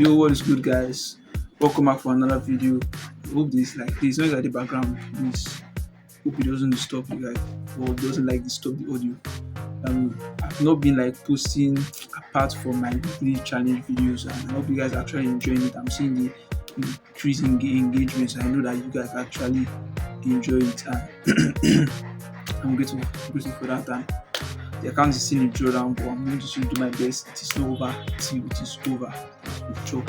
Yo, what is good, guys? Welcome back for another video. I hope this noise at the background. Please hope it doesn't disturb you guys or doesn't disturb the audio. I've not been posting apart from my weekly challenge videos, and I hope you guys are actually enjoying it. I'm seeing the increasing engagement, so I know that you guys actually enjoy it, and I'm grateful for that. And the account is still in drawdown, but I'm going to do my best. It is not over till it is over. I'll do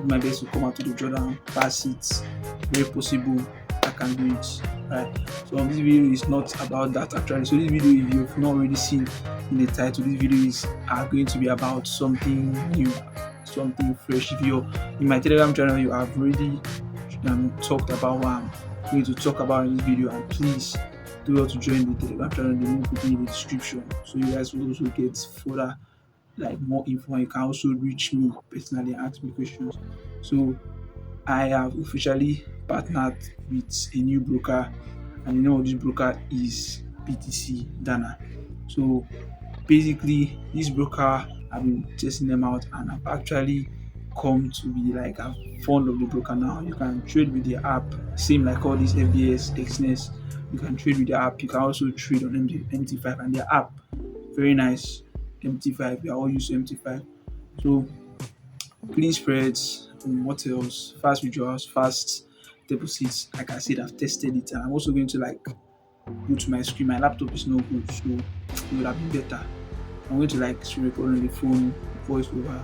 my best to come out to the drawdown, pass it. Very possible I can do it. Right. So this video is not about that actually. So this video, if you've not already seen in the title, this video are going to be about something new, something fresh. If you're in my Telegram channel, you have already talked about what I'm going to talk about in this video, and please do well to join the Telegram channel. The link will be in the description, so you guys will also get further more info. You can also reach me personally and ask me questions. So I have officially partnered with a new broker, and the name of this broker is BTCDANA. So basically, this broker, I've been testing them out, and I've actually come to be I'm fond of the broker now. You can trade with the app, same like all these FBS, XNES. You can trade with the app. You can also trade on MT5 and their app. Very nice. MT5. We are all used to MT5. So clean spreads, what else? Fast withdrawals, fast deposits. Like I said, I've tested it, and I'm also going to go to my screen. My laptop is not good, so it would have been better. I'm going to screen record on the phone, voice over,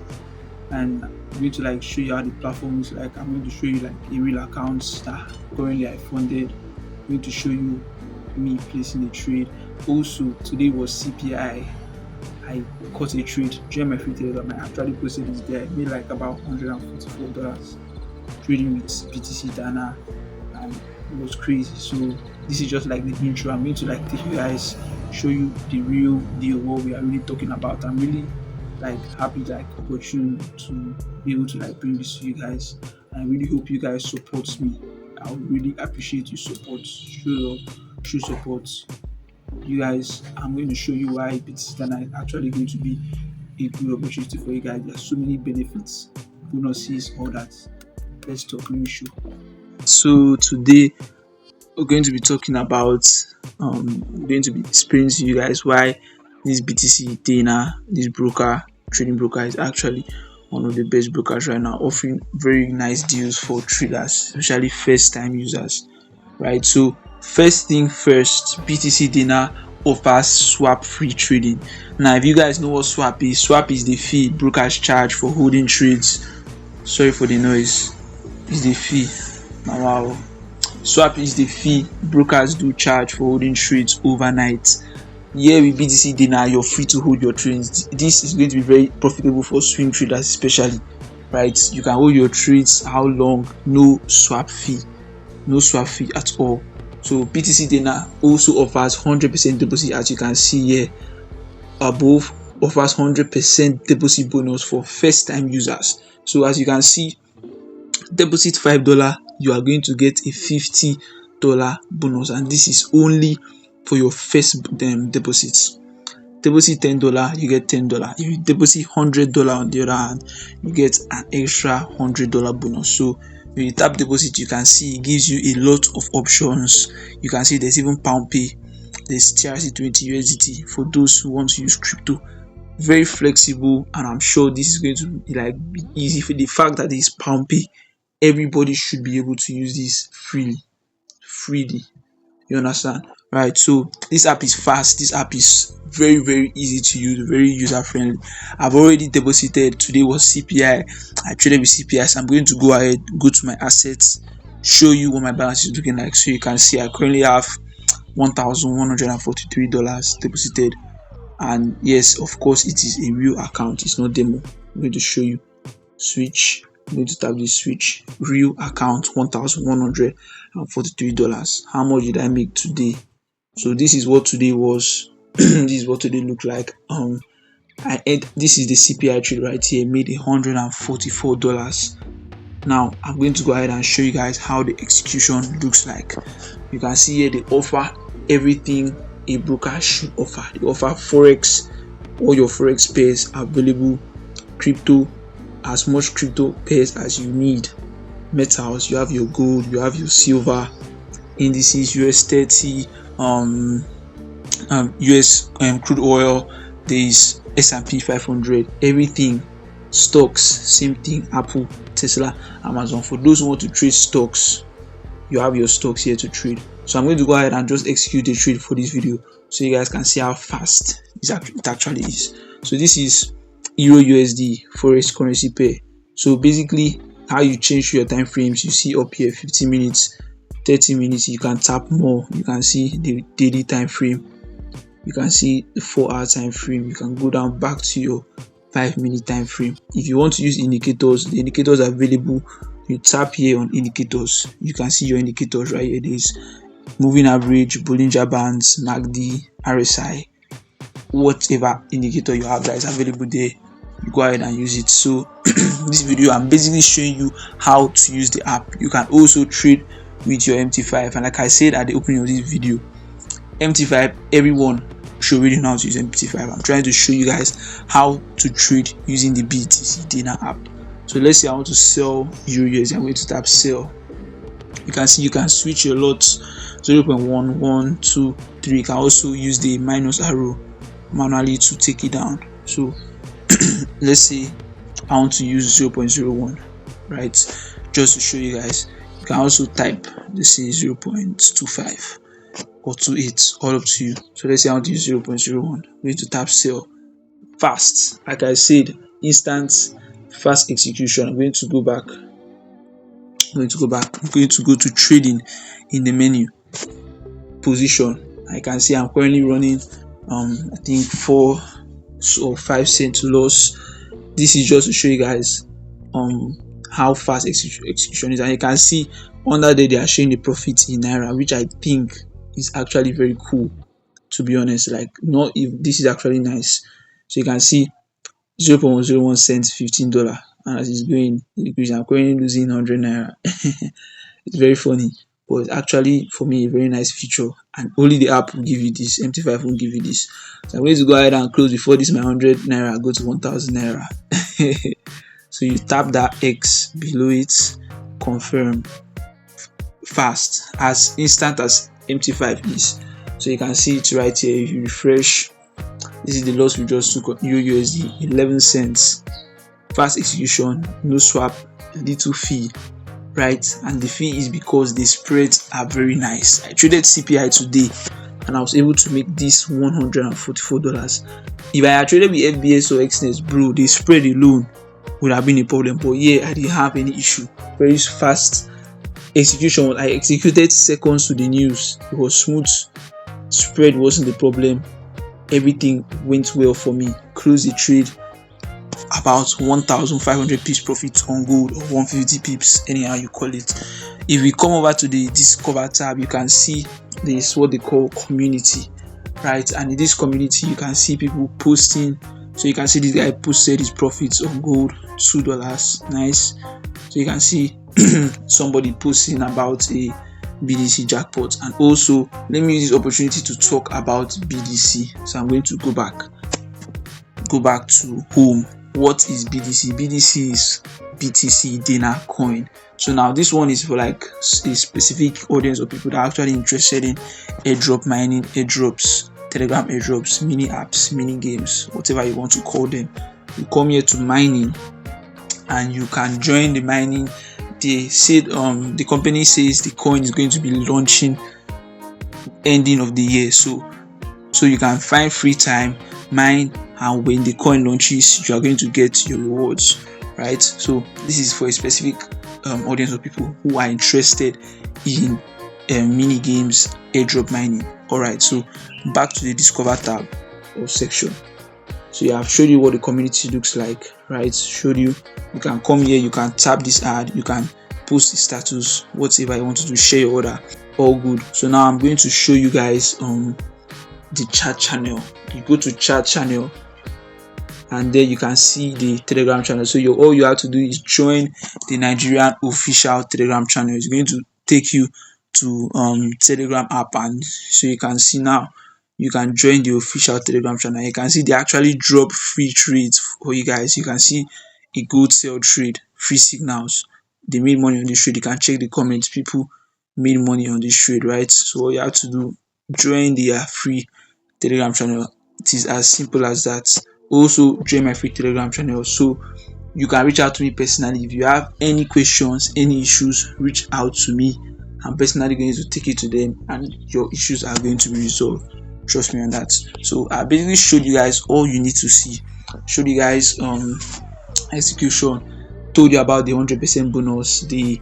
and I'm going to show you how the platform is like. I'm going to show you a real account that currently I funded. I'm going to show you me placing a trade. Also, today was CPI. I caught a trade during my free Telegram. I actually posted this there. I made about $144 trading with BTCDANA, and it was crazy. So this is just the intro. I'm going to take you guys, show you the real deal, what we are really talking about. I'm really happy, opportune to be able to bring this to you guys. And I really hope you guys support me. I would really appreciate your support. Show love, show support. You guys, I'm going to show you why BTCDANA is actually going to be a good opportunity for you guys. There are so many benefits, bonuses, all that. Let's talk. Let me show. So today we're going to be talking about going to be explaining to you guys why this BTCDANA, this trading broker, is actually one of the best brokers right now, offering very nice deals for traders, especially first-time users. Right. So first thing first, BTCDANA offers swap-free trading. Now, if you guys know what swap is the fee brokers charge for holding trades. Sorry for the noise. It's the fee. Now, wow. Swap is the fee brokers do charge for holding trades overnight. Here with BTCDANA, you're free to hold your trades. This is going to be very profitable for swing traders, especially. Right? You can hold your trades how long? No swap fee at all. So BTCDANA also offers 100% deposit, as you can see here above. Offers 100% deposit bonus for first time users. So as you can see, deposit $5, you are going to get a $50 bonus, and this is only for your first deposits. Deposit $10, you get $10. If you deposit $100 on the other hand, you get an extra $100 bonus. So when you tap deposit, you can see it gives you a lot of options. You can see there's even pound pay, there's TRC20 USDT for those who want to use crypto. Very flexible, and I'm sure this is going to be easy. For the fact that it's pound pay, everybody should be able to use this freely. You understand? Right. So this app is fast. This app is very, very easy to use, very user friendly. I've already deposited. Today was CPI. I traded with CPI, so I'm going to go ahead, go to my assets, show you what my balance is looking like. So you can see I currently have $1,143 deposited, and yes, of course, it is a real account. It's not demo. I'm going to show you. Switch. I'm going to tap this switch. Real account, $1,143. How much did I make today? So this is what today was. This is what today looked like. This is the CPI trade right here. Made $144. Now I'm going to go ahead and show you guys how the execution looks like. You can see here they offer everything a broker should offer. They offer Forex, all your Forex pairs available, crypto, as much crypto pairs as you need. Metals, you have your gold, you have your silver, indices, US 30, US crude oil, there is S&P 500, everything, stocks, same thing, Apple, Tesla, Amazon. For those who want to trade stocks, you have your stocks here to trade. So I'm going to go ahead and just execute the trade for this video so you guys can see how fast it actually is. So this is Euro USD Forex currency pair. So basically how you change your time frames, you see up here 50 minutes, 30 minutes, you can tap more, you can see the daily time frame, you can see the 4-hour time frame, you can go down back to your 5-minute time frame. If you want to use indicators, the indicators are available. You tap here on indicators, you can see your indicators right here. There's moving average, Bollinger Bands, MACD, RSI, whatever indicator you have that is available there, you go ahead and use it. So this video I'm basically showing you how to use the app. You can also trade with your MT5, and like I said at the opening of this video, MT5, everyone should really know how to use MT5. I'm trying to show you guys how to trade using the BTCDANA app. So let's say I want to sell Euro USD. I'm going to tap sell. You can see you can switch your lots 0.1, 1, 2, 3. You can also use the minus arrow manually to take it down. So let's say I want to use 0.01, right? Just to show you guys. You can also type, let's say 0.25 or 28, all up to you. So let's say I want to use 0.01. I'm going to tap sell. Fast, like I said, instant, fast execution. I'm going to go back. I'm going to go to trading in the menu, position. I can see I'm currently running I think 4 or 5 cents loss. This is just to show you guys how fast execution is, and you can see under there they are showing the profits in naira, which I think is actually very cool, to be honest. Like, not if this is actually nice. So you can see 0.01 cents, $15, and as it's going increasing, I'm currently losing 100 naira. It's very funny, but actually for me a very nice feature, and only the app will give you this. MT5 won't give you this. So I'm going to go ahead and close before this my 100 naira go to 1000 naira. So you tap that X below it, confirm. Fast, as instant as MT5 is. So you can see it right here. If you refresh, this is the loss we just took on Euro USD, 11 cents. Fast execution, no swap, little fee, right? And the fee is because the spreads are very nice. I traded CPI today and I was able to make this $144. If I had traded with FBS or XNET, bro, the spread alone would have been a problem. But yeah, I didn't have any issue. Very fast execution. I executed seconds to the news. It was smooth. Spread wasn't the problem. Everything went well for me. Closed the trade about 1,500 pips profit on gold, or 150 pips, anyhow you call it. If we come over to the discover tab, you can see this what they call community, right? And in this community you can see people posting. So you can see this guy posted his profits on gold, $2, nice. So you can see somebody posting about a BTC jackpot. And also let me use this opportunity to talk about BTC. So I'm going to go back to home. What is BTC? BTC is BTCDANA coin. So now this one is for like a specific audience of people that are actually interested in airdrop mining, airdrops, Telegram airdrops, mini apps, mini games, whatever you want to call them. You come here to mining and you can join the mining. They said the company says the coin is going to be launching ending of the year, so you can find free time, mine, and when the coin launches you are going to get your rewards, right? So this is for a specific audience of people who are interested in mini games, airdrop mining. All right, so back to the discover tab or section. So yeah, I've showed you what the community looks like, right? Showed you. You can come here, you can tap this ad, you can post the status, whatever you want to do, share your order, all good. So now I'm going to show you guys the chat channel. You go to chat channel and there you can see the Telegram channel. So all you have to do is join the Nigerian official Telegram channel. It's going to take you to Telegram app, and so you can see now you can join the official Telegram channel. You can see they actually drop free trades for you guys. You can see a gold sell trade, free signals. They made money on this trade. You can check the comments. People made money on this trade, right? So all you have to do, join their free Telegram channel. It is as simple as that. Also join my free Telegram channel so you can reach out to me personally. If you have any questions, any issues, reach out to me. I'm personally going to take it to them and your issues are going to be resolved. Trust me on that. So I basically showed you guys all you need to see. Showed you guys execution, told you about the 100% bonus, the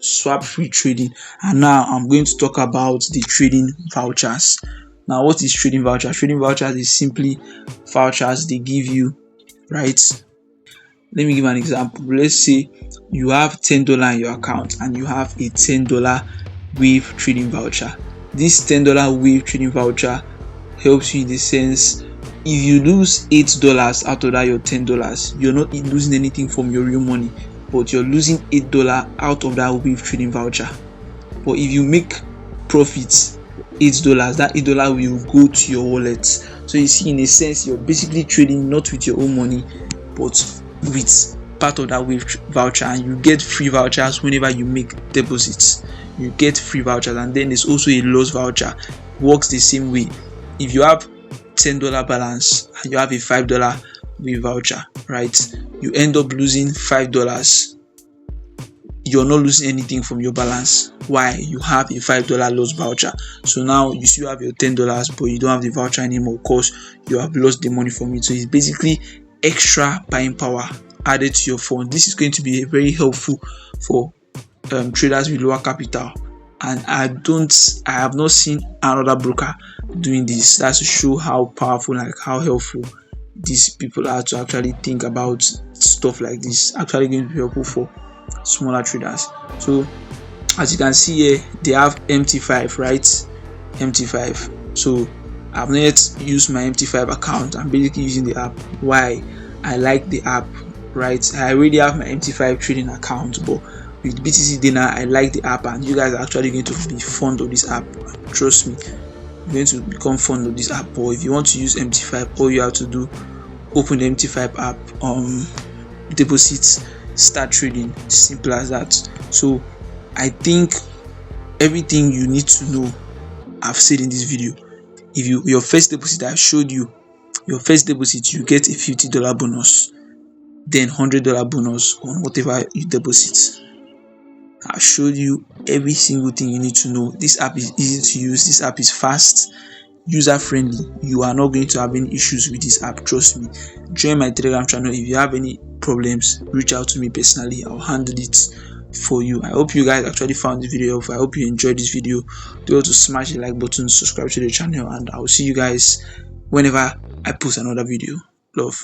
swap free trading, and now I'm going to talk about the trading vouchers. Now, what is trading vouchers? Trading vouchers is simply vouchers they give you, right? Let me give an example. Let's say you have $10 in your account and you have a $10 wave trading voucher. This $10 wave trading voucher helps you in the sense, if you lose $8 out of that your $10, you're not losing anything from your real money, but you're losing $8 out of that wave trading voucher. But if you make profits, $8, that $8 will go to your wallet. So you see, in a sense, you're basically trading not with your own money, but with part of that wave voucher, and you get free vouchers whenever you make deposits. You get free vouchers, and then there's also a loss voucher. Works the same way. If you have $10 balance and you have a $5 wave voucher, right? You end up losing $5. You're not losing anything from your balance. Why? You have a $5 loss voucher. So now you still have your $10, but you don't have the voucher anymore because you have lost the money from it. So it's basically extra buying power added to your fund. This is going to be very helpful for traders with lower capital, and I have not seen another broker doing this. That's to show how powerful, like how helpful these people are to actually think about stuff like this. Actually going to be helpful for smaller traders. So as you can see here, they have MT5, right? MT5. So I've not yet used my MT5 account. I'm basically using the app. Why? I like the app, right? I already have my MT5 trading account, but with BTCDANA, I like the app, and you guys are actually going to be fond of this app. Trust me, you're going to become fond of this app. But if you want to use MT5, all you have to do, open the MT5 app, deposit, start trading. Simple as that. So I think everything you need to know I've said in this video. If your first deposit, I showed you your first deposit, you get a $50 bonus, then $100 bonus on whatever you deposit. I showed you every single thing you need to know. This app is easy to use. This app is fast, user friendly. You are not going to have any issues with this app. Trust me. Join my Telegram channel. If you have any problems, reach out to me personally. I'll handle it for you. I hope you guys actually found the video helpful. I hope you enjoyed this video. Don't forget to smash the like button, subscribe to the channel, and I'll see you guys whenever I post another video. Love.